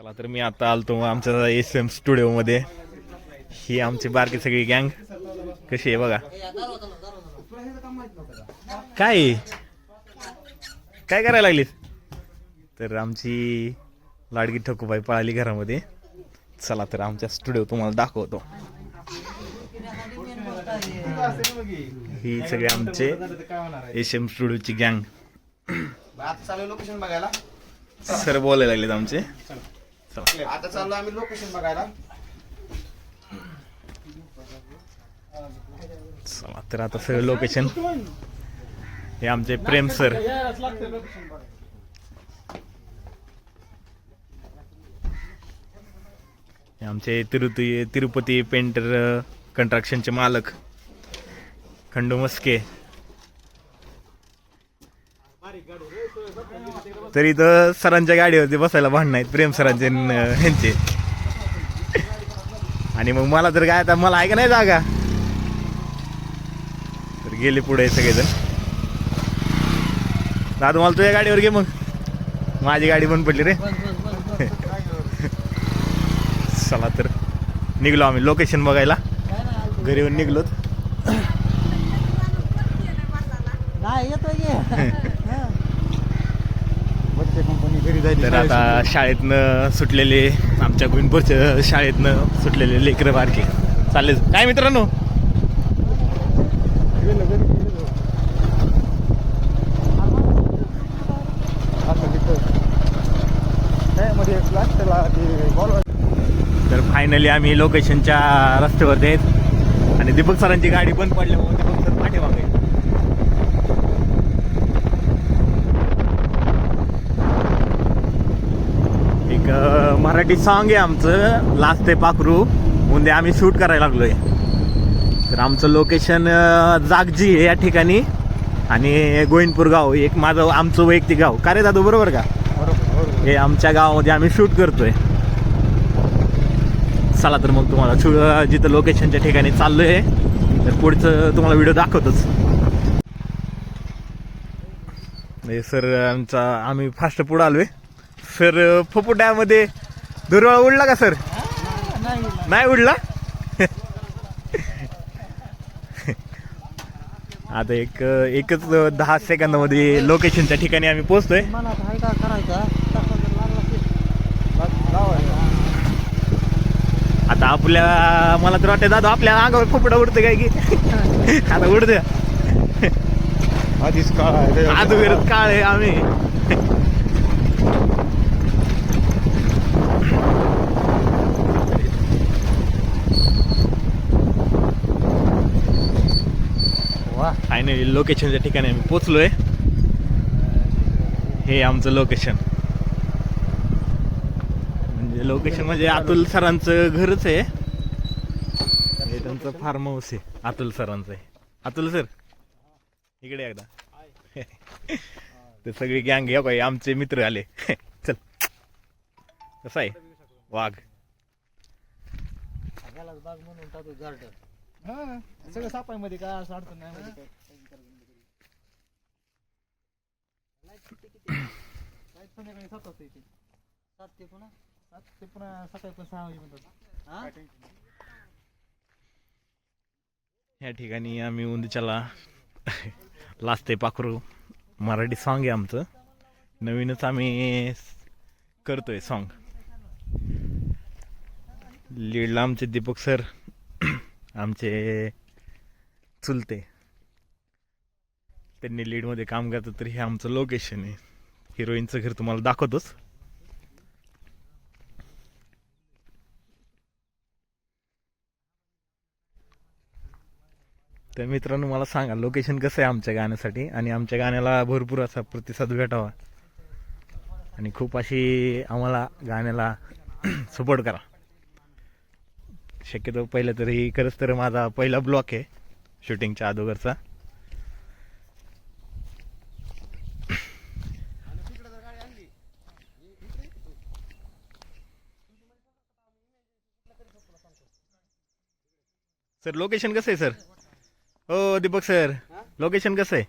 चला तर मी आता आलतो आमच्या SM स्टुडिओमध्ये. ही आमची बारकी सगळी गँग कशी आहे बघा. काय काय करायला लागलीस? तर आमची लाडकी ठकूबाई पळाली घरामध्ये. चला तर आमच्या स्टुडिओ तुम्हाला दाखवतो. ही सगळे आमचे SM स्टुडिओची गँग. चालू लोकेशन बघायला सर बोलायला लागलेत आमचे. आता चाललो आम्ही लोकेशन बघायला. चला तर आता सगळं लोकेशन. हे आमचे प्रेम सर. हे आमचे तिरुपती पेंटर कंस्ट्रक्शनचे मालक खंडू मस्के. तरी तर सरांच्या गाडीवरती बसायला भांडण आहेत प्रेम सरांचे ह्यांचे. आणि मग मला तर काय आता मला आहे का नाही जागा. तर गेले पुढे सगळेजण. दादू मला तुझ्या गाडीवर घे मग. माझी गाडी बंद पडली रे. चला तर निघलो आम्ही लोकेशन बघायला. घरी येऊन निघलोत. तर आता शाळेतनं सुटलेले आमच्या गुणपूरच्या शाळेतनं सुटलेले लेकरं बारके चालले काय मित्रांनो. तर फायनली आम्ही लोकेशनच्या रस्त्यावरती आहेत आणि दीपक सरांची गाडी बंद पडल्यामुळे दीपक सर पाठीमागे. एक मराठी सॉन्ग आहे आमचं लास्ट ते पाखरू. उद्या आम्ही शूट करायला लागलोय. तर आमचं लोकेशन जागजी आहे या ठिकाणी आणि गोविंदपूर गाव एक माझं आमचं वैयक्तिक गाव. का रे दादू बरोबर का? हे आमच्या गावामध्ये आम्ही शूट करतोय. चला तर मग तुम्हाला जिथं लोकेशनच्या ठिकाणी चाललोय तर पुढचं तुम्हाला व्हिडिओ दाखवतोच. सर आमचा आम्ही फास्ट पुढं आलोय. सर फुफुट्यामध्ये दुर्वाळ उडला का सर? नाही उडला. आता एकच 10 सेकंदामध्ये लोकेशनच्या ठिकाणी आम्ही पोहोचतोय. आता आपल्या मला तर वाटतं दादा आपल्या अंगावर फुफुटा उडतं काय की. आता उडत आधीच काळ आजूबाजूच काळ आहे आम्ही. फायनली लोकेशनच्या ठिकाणी आम्ही पोचलोय. हे आमचं लोकेशन म्हणजे लोकेशन म्हणजे अतुल सरांचं घरच आहे. हे त्यांचं फार्म हाऊस आहे अतुल सरांचं आहे. अतुल सर इकडे एकदा. ते सगळी गँग या काही आमचे मित्र आले. चल कसं आहे वाघ. सगळं सापामध्ये काय असं अडचण नाही. संध्याकाळी 7 वाजता येते. 7 ते पुन्हा सकाळी पण 6 वाजेपर्यंत. या ठिकाणी आम्ही उंदच्याला लाजते पाखरू मराठी सॉन्ग आहे आमचं. नवीनच आम्ही करतोय सॉन्ग. लीडला आमचे दीपक सर आमचे चुलते त्यांनी लीडमध्ये काम करतात. तर हे आमचं लोकेशन आहे. हिरोईनचं घर तुम्हाला दाखवतोच. तर मित्रांनो मला सांगा लोकेशन कसं आहे आमच्या गाण्यासाठी आणि आमच्या गाण्याला भरपूर असा प्रतिसाद भेटावा आणि खूप अशी आम्हाला गाण्याला सपोर्ट करा. शक्यतो पहिलं तरी खरंच तर माझा पहिला ब्लॉक आहे शूटिंगच्या अगोदरचा. सर लोकेशन कसं आहे सर? हो दीपक सर लोकेशन कसं आहे?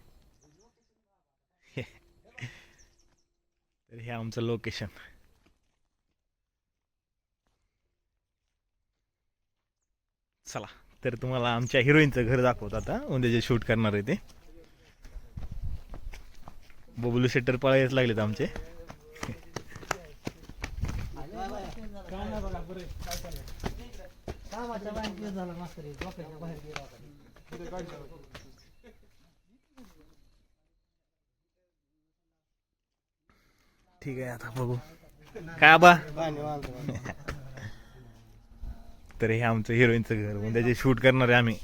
तर हे आमचं लोकेशन. चला तर तुम्हाला आमच्या हिरोईनचं घर दाखवतो आता उद्या जे शूट करणार आहे ते. बबलू शेटर पळायच लागलेत आमचे. कामाच्या बाहेर दिवस झाला मास्तर डोक्याच्या बाहेर गेला. ठीक आहे आता बघू काय बा. तर हे आमचं हिरोईनचं घर उद्या जे शूट करणार आहे आम्ही.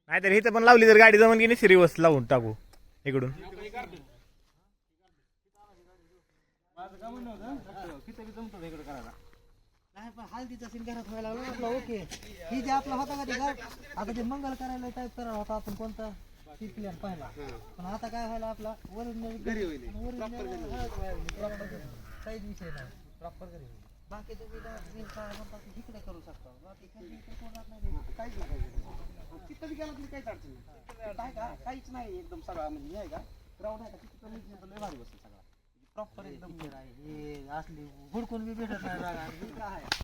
नाहीतर इथं पण लावली तर गाडी जमून की नाही सिरिवस लावून टाकू इकडून. नाही पण हळदीचा सीन घरात व्हायला लागला आपला ओके. ही जे आपला होता का ते घर आता ते मंगल करायला टाईप करायला होता आपण कोणता ती प्लॅन पाहिला. पण आता काय व्हायला आपला ओरिजिनल काहीच विषय नाही प्रॉपर घरी होईल. बाकी तुम्ही काय म्हणता इकडे करू शकता. बाकी काहीच नाही तिथं बी गेला तरी काहीच अडचण नाही का काहीच नाही एकदम सगळा म्हणजे नाही का ग्राउंड आहे का तिथं लय भारी बसेल सगळा प्रॉपर एकदम आहे. हे असली हुडकून बी भेटत नाही जागा.